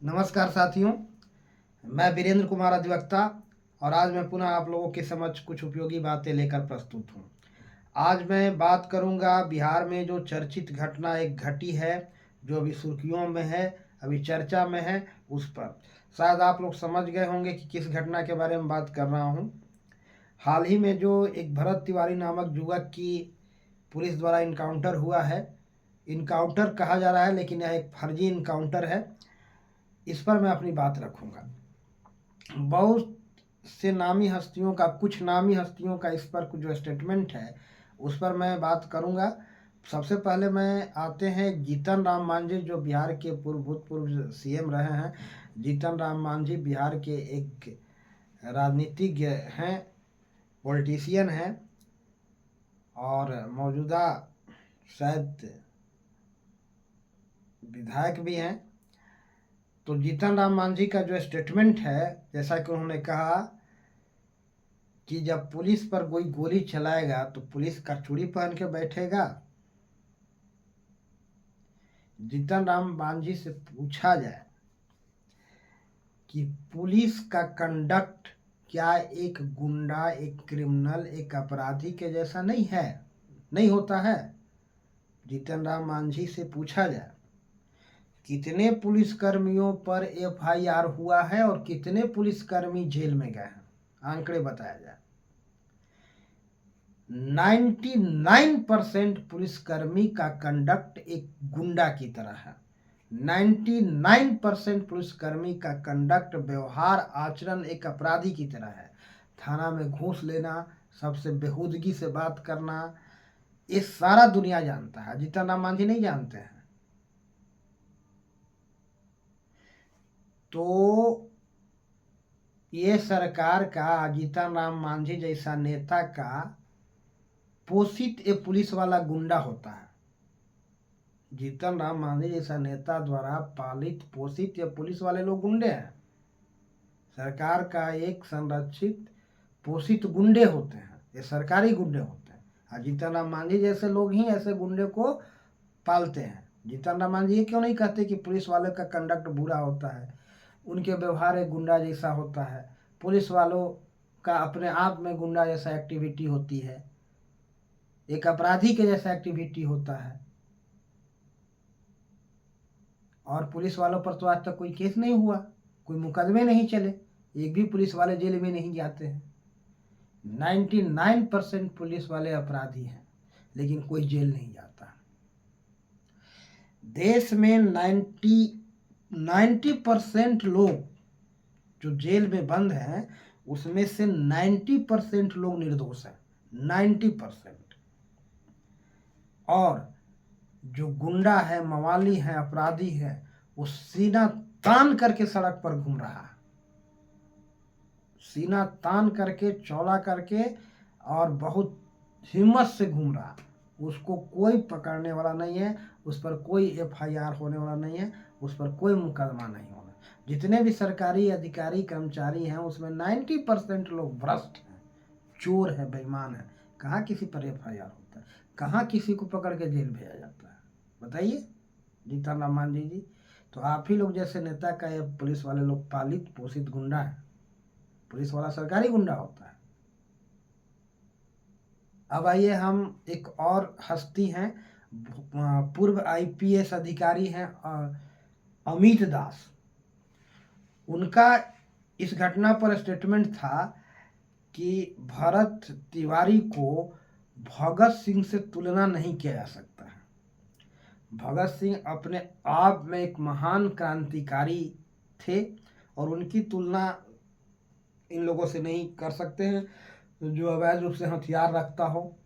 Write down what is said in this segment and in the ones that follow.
नमस्कार साथियों, मैं वीरेंद्र कुमार अधिवक्ता और आज मैं पुनः आप लोगों के समक्ष कुछ उपयोगी बातें लेकर प्रस्तुत हूँ। आज मैं बात करूँगा बिहार में जो चर्चित घटना एक घटी है, जो अभी सुर्खियों में है, अभी चर्चा में है, उस पर। शायद आप लोग समझ गए होंगे कि किस घटना के बारे में बात कर रहा हूँ। हाल ही में जो एक भरत तिवारी नामक युवक की पुलिस द्वारा इनकाउंटर हुआ है, इनकाउंटर कहा जा रहा है लेकिन यह एक फर्जी इनकाउंटर है, इस पर मैं अपनी बात रखूँगा। बहुत से नामी हस्तियों का, कुछ नामी हस्तियों का इस पर जो स्टेटमेंट है उस पर मैं बात करूंगा। सबसे पहले मैं आते हैं जीतन राम मांझी, जो बिहार के भूतपूर्व सीएम रहे हैं। जीतन राम मांझी बिहार के एक राजनीतिज्ञ हैं, पॉलिटिशियन हैं और मौजूदा शायद विधायक भी हैं। तो जीतन राम मांझी का जो स्टेटमेंट है, जैसा कि उन्होंने कहा कि जब पुलिस पर कोई गोली चलाएगा तो पुलिस का चूड़ी पहन के बैठेगा। जीतन राम मांझी से पूछा जाए कि पुलिस का कंडक्ट क्या एक गुंडा, एक क्रिमिनल, एक अपराधी के जैसा नहीं है, नहीं होता है? जीतन राम मांझी से पूछा जाए कितने पुलिसकर्मियों पर एफआईआर हुआ है और कितने पुलिसकर्मी जेल में गए हैं, आंकड़े बताया जाए। 99% पुलिसकर्मी का कंडक्ट एक गुंडा की तरह है। 99% पुलिसकर्मी का कंडक्ट, व्यवहार, आचरण एक अपराधी की तरह है। थाना में घूस लेना, सबसे बेहूदगी से बात करना, ये सारा दुनिया जानता है। जीतन राम मांझी नहीं जानते हैं। तो ये सरकार का, जीतन राम मांझी जैसा नेता का पोषित एक पुलिस वाला गुंडा होता है। जीतन राम मांझी जैसा नेता द्वारा पालित पोषित या पुलिस वाले लोग गुंडे हैं। सरकार का एक संरक्षित पोषित गुंडे होते हैं, ये सरकारी गुंडे होते हैं। और जीतन राम मांझी जैसे लोग ही ऐसे गुंडे को पालते हैं। जीतन राम मांझी ये क्यों नहीं कहते कि पुलिस वाले का कंडक्ट बुरा होता है, उनके व्यवहार एक गुंडा जैसा होता है, पुलिस वालों का अपने आप में गुंडा जैसा एक्टिविटी होती है, एक अपराधी के जैसा एक्टिविटी होता है। और पुलिस वालों पर तो आज तक कोई केस नहीं हुआ, कोई मुकदमे नहीं चले, एक भी पुलिस वाले जेल में नहीं जाते हैं। 99% पुलिस वाले अपराधी हैं लेकिन कोई जेल नहीं जाता। देश में 90% लोग जो जेल में बंद हैं उसमें से 90% लोग निर्दोष हैं, 90%। और जो गुंडा है, मवाली है, अपराधी है, वो सीना तान करके सड़क पर घूम रहा है, सीना तान करके, चौड़ा करके और बहुत हिम्मत से घूम रहा। उसको कोई पकड़ने वाला नहीं है, उस पर कोई एफआईआर होने वाला नहीं है, उस पर कोई मुकदमा नहीं होना। जितने भी सरकारी अधिकारी कर्मचारी हैं उसमें 90% लोग भ्रष्ट हैं, चोर है, बेईमान है। कहाँ किसी पर एफआईआर होता है, कहाँ किसी को पकड़ के जेल भेजा जाता है, बताइए जीतन राम मांझी जी। तो आप ही लोग जैसे नेता का ये पुलिस वाले लोग पालित पोषित गुंडा है। पुलिस वाला सरकारी गुंडा होता है। अब आइए, हम एक और हस्ती हैं, पूर्व आईपीएस अधिकारी हैं अमित दास। उनका इस घटना पर स्टेटमेंट था कि भरत तिवारी को भगत सिंह से तुलना नहीं किया जा सकता है। भगत सिंह अपने आप में एक महान क्रांतिकारी थे और उनकी तुलना इन लोगों से नहीं कर सकते हैं जो अवैध रूप से हथियार रखता हो,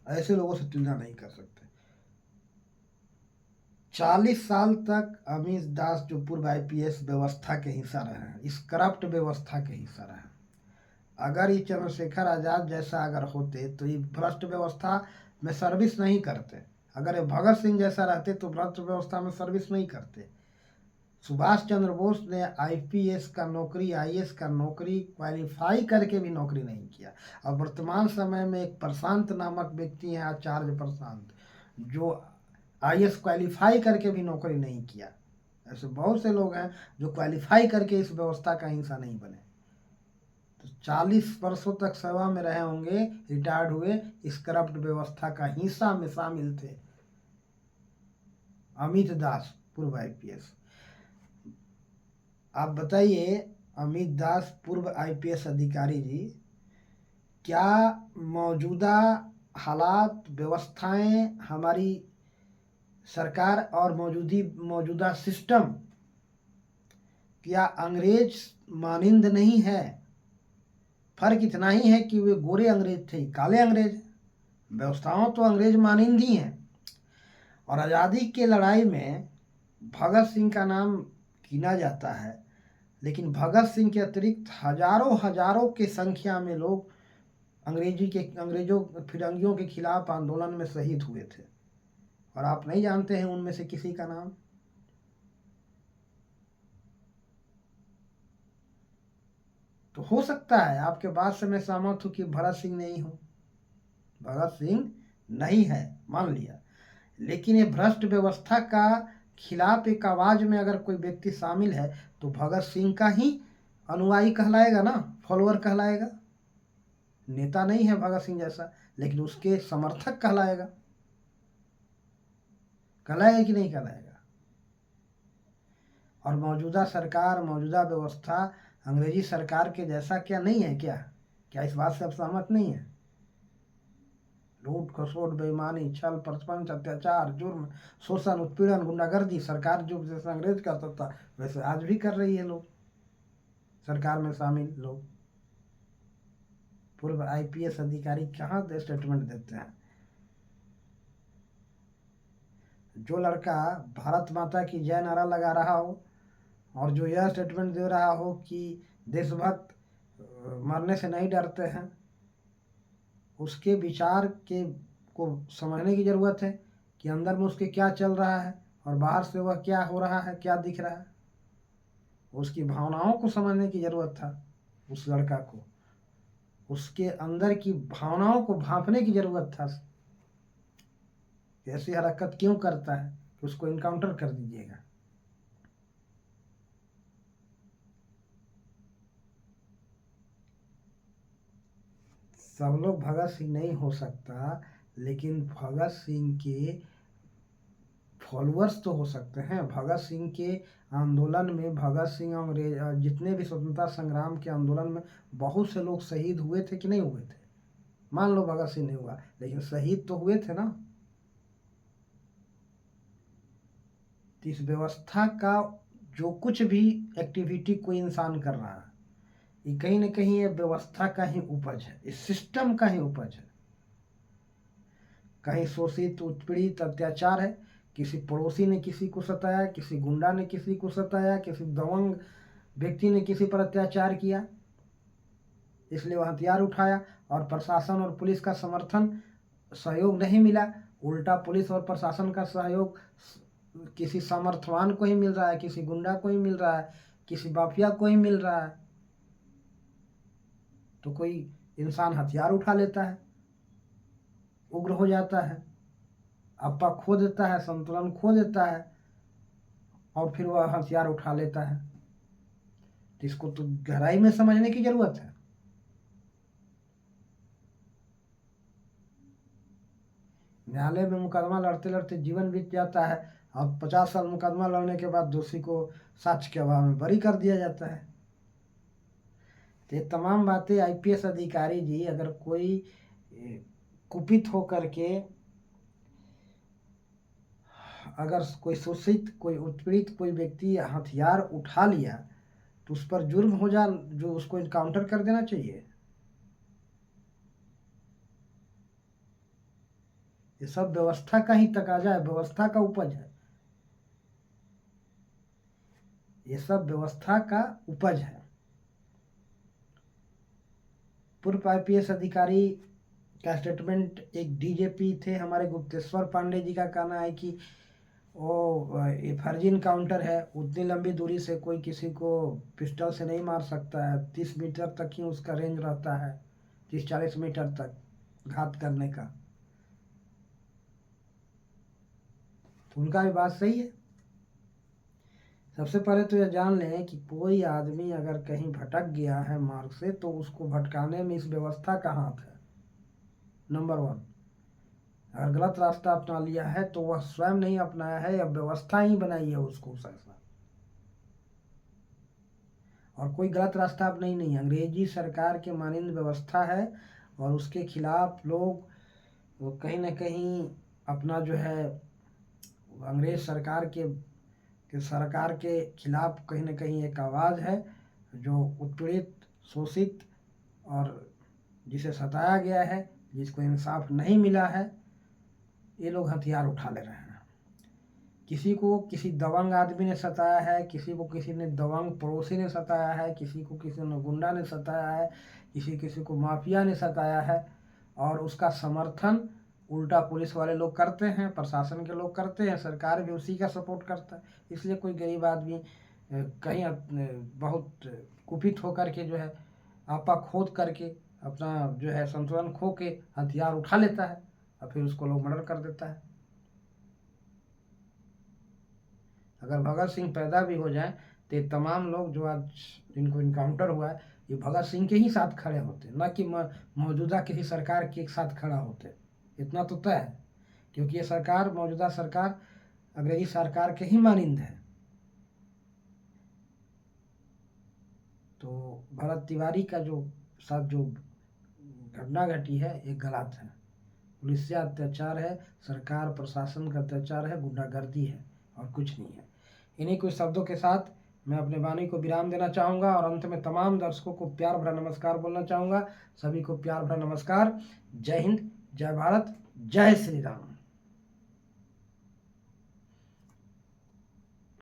ऐसे लोगों से तुलना नहीं कर सकते। 40 साल तक अमित दास जो पूर्व आईपीएस व्यवस्था के हिस्सा रहे हैं, इस करप्ट व्यवस्था के हिस्सा रहे हैं। अगर ये चंद्रशेखर आजाद जैसा अगर होते तो ये भ्रष्ट व्यवस्था में सर्विस नहीं करते। अगर ये भगत सिंह जैसा रहते तो भ्रष्ट व्यवस्था में सर्विस नहीं करते। सुभाष चंद्र बोस ने आईपीएस का नौकरी, आईएएस का नौकरी क्वालिफाई करके भी नौकरी नहीं किया। और वर्तमान समय में एक प्रशांत नामक व्यक्ति हैं, आचार्य प्रशांत, जो आईएएस क्वालिफाई करके भी नौकरी नहीं किया। ऐसे बहुत से लोग हैं जो क्वालिफाई करके इस व्यवस्था का हिस्सा नहीं बने। तो 40 वर्षों तक सेवा में रहे होंगे, रिटायर्ड हुए, इस करप्ट व्यवस्था का हिस्सा में शामिल थे। अमित दास पूर्व आईपीएस। आप बताइए, अमित दास पूर्व आईपीएस अधिकारी जी, क्या मौजूदा हालात, व्यवस्थाएं, हमारी सरकार और मौजूदा सिस्टम क्या अंग्रेज मानिंद नहीं है? फर्क इतना ही है कि वे गोरे अंग्रेज थे, काले अंग्रेज। व्यवस्थाओं तो अंग्रेज मानिंद ही हैं। और आज़ादी के लड़ाई में भगत सिंह का नाम गिना जाता है, लेकिन भगत सिंह के अतिरिक्त हजारों हजारों के संख्या में लोग अंग्रेजों फिरंगियों के खिलाफ आंदोलन में शहीद हुए थे, और आप नहीं जानते हैं उनमें से किसी का नाम। तो हो सकता है आपके बात से मैं सहमत हूं कि भगत सिंह नहीं हो, भगत सिंह नहीं है, मान लिया, लेकिन ये भ्रष्ट व्यवस्था का खिलाफ एक आवाज में अगर कोई व्यक्ति शामिल है तो भगत सिंह का ही अनुयायी कहलाएगा ना, फॉलोअर कहलाएगा। नेता नहीं है भगत सिंह जैसा, लेकिन उसके समर्थक कहलाएगा। कहलाएगा कि नहीं कहलाएगा? और मौजूदा सरकार, मौजूदा व्यवस्था अंग्रेजी सरकार के जैसा क्या नहीं है? क्या इस बात से आप सहमत नहीं है? लूट खसोट, बेईमानी, छल प्रपंच, अत्याचार, जुर्म, शोषण, उत्पीड़न, गुंडागर्दी, सरकार जो जैसे अंग्रेज करता था वैसे आज भी कर रही है लोग, सरकार में शामिल लोग। पूर्व आईपीएस अधिकारी कहाँ स्टेटमेंट देते हैं? जो लड़का भारत माता की जय नारा लगा रहा हो और जो यह स्टेटमेंट दे रहा हो कि देशभक्त मरने से नहीं डरते हैं, उसके विचार के को समझने की ज़रूरत है कि अंदर में उसके क्या चल रहा है और बाहर से वह क्या हो रहा है, क्या दिख रहा है। उसकी भावनाओं को समझने की ज़रूरत था उस लड़का को, उसके अंदर की भावनाओं को भांपने की ज़रूरत था कि ऐसी हरकत क्यों करता है, कि उसको इनकाउंटर कर दीजिएगा। सब लोग भगत सिंह नहीं हो सकता, लेकिन भगत सिंह के फॉलोअर्स तो हो सकते हैं। भगत सिंह के आंदोलन में, भगत सिंह अंग्रेज जितने भी स्वतंत्रता संग्राम के आंदोलन में बहुत से लोग शहीद हुए थे कि नहीं हुए थे? मान लो भगत सिंह नहीं हुआ, लेकिन शहीद तो हुए थे ना। तो इस व्यवस्था का जो कुछ भी एक्टिविटी कोई इंसान कर रहा है, ये कहीं ना कहीं ये व्यवस्था का ही उपज है, इस सिस्टम का ही उपज है। कहीं शोषित, उत्पीड़ित, अत्याचार है, किसी पड़ोसी ने किसी को सताया, किसी गुंडा ने किसी को सताया, किसी दबंग व्यक्ति ने किसी पर अत्याचार किया, इसलिए वह हथियार उठाया, और प्रशासन और पुलिस का समर्थन, सहयोग नहीं मिला। उल्टा पुलिस और प्रशासन का सहयोग किसी सामर्थ्यवान को ही मिल रहा है, किसी गुंडा को ही मिल रहा है, किसी माफिया को ही मिल रहा है। तो कोई इंसान हथियार उठा लेता है, उग्र हो जाता है, आपा खो देता है, संतुलन खो देता है, और फिर वह हथियार उठा लेता है। तो इसको तो गहराई में समझने की जरूरत है। न्यायालय में मुकदमा लड़ते लड़ते जीवन बीत जाता है, और 50 साल मुकदमा लड़ने के बाद दोषी को साक्ष्य के अभाव में बरी कर दिया जाता है। तो ये तमाम बातें आईपीएस अधिकारी जी, अगर कोई कुपित होकर के, अगर कोई शोषित, कोई उत्पीड़ित कोई व्यक्ति हथियार उठा लिया तो उस पर जुर्म हो जा, जो उसको इनकाउंटर कर देना चाहिए। ये सब व्यवस्था का ही तकाजा है, व्यवस्था का उपज है, ये सब व्यवस्था का उपज है। पूर्व आईपीएस अधिकारी का स्टेटमेंट, एक डीजीपी थे हमारे गुप्तेश्वर पांडे जी का कहना है कि वो ये फर्जी इनकाउंटर है, उतनी लंबी दूरी से कोई किसी को पिस्टल से नहीं मार सकता है, 30 मीटर तक ही उसका रेंज रहता है, 30-40 मीटर तक घात करने का। तो उनका भी बात सही है। सबसे पहले तो यह जान लें कि कोई आदमी अगर कहीं भटक गया है मार्ग से तो उसको भटकाने में इस व्यवस्था का हाथ है। नंबर 1, अगर गलत रास्ता अपना लिया है तो वह स्वयं नहीं अपनाया है, या व्यवस्था ही बनाई है उसको ऐसा। और कोई गलत रास्ता अपनाई नहीं, अंग्रेजी सरकार के मानंद व्यवस्था है और उसके खिलाफ लोग कहीं ना कहीं अपना जो है अंग्रेज सरकार के खिलाफ कहीं ना कहीं एक आवाज़ है, जो उत्पीड़ित, शोषित और जिसे सताया गया है, जिसको इंसाफ नहीं मिला है, ये लोग हथियार उठा ले रहे हैं। किसी को किसी दबंग आदमी ने सताया है, किसी को किसी ने दबंग पड़ोसी ने सताया है, किसी को किसी ने गुंडा ने सताया है, किसी को माफिया ने सताया है, और उसका समर्थन उल्टा पुलिस वाले लोग करते हैं, प्रशासन के लोग करते हैं, सरकार भी उसी का सपोर्ट करता है। इसलिए कोई गरीब आदमी कहीं बहुत कुपित होकर के जो है आपा खोद करके अपना जो है संतुलन खो के हथियार उठा लेता है और फिर उसको लोग मर्डर कर देता है। अगर भगत सिंह पैदा भी हो जाए तो ये तमाम लोग जो आज जिनको इनकाउंटर हुआ है, ये भगत सिंह के ही साथ खड़े होते, ना कि मौजूदा किसी सरकार के साथ खड़ा होते। इतना तो तय है, क्योंकि ये सरकार, मौजूदा सरकार, अंग्रेजी सरकार के ही मानिंद है। तो भरत तिवारी का जो साथ जो घटना घटी है ये गलत है। पुलिस से अत्याचार है, सरकार प्रशासन का अत्याचार है, गुंडागर्दी है और कुछ नहीं है। इन्हीं कुछ शब्दों के साथ मैं अपने वाणी को विराम देना चाहूँगा और अंत में तमाम दर्शकों को प्यार भरा नमस्कार बोलना चाहूँगा। सभी को प्यार भरा नमस्कार। जय हिंद, जय भारत, जय श्री राम।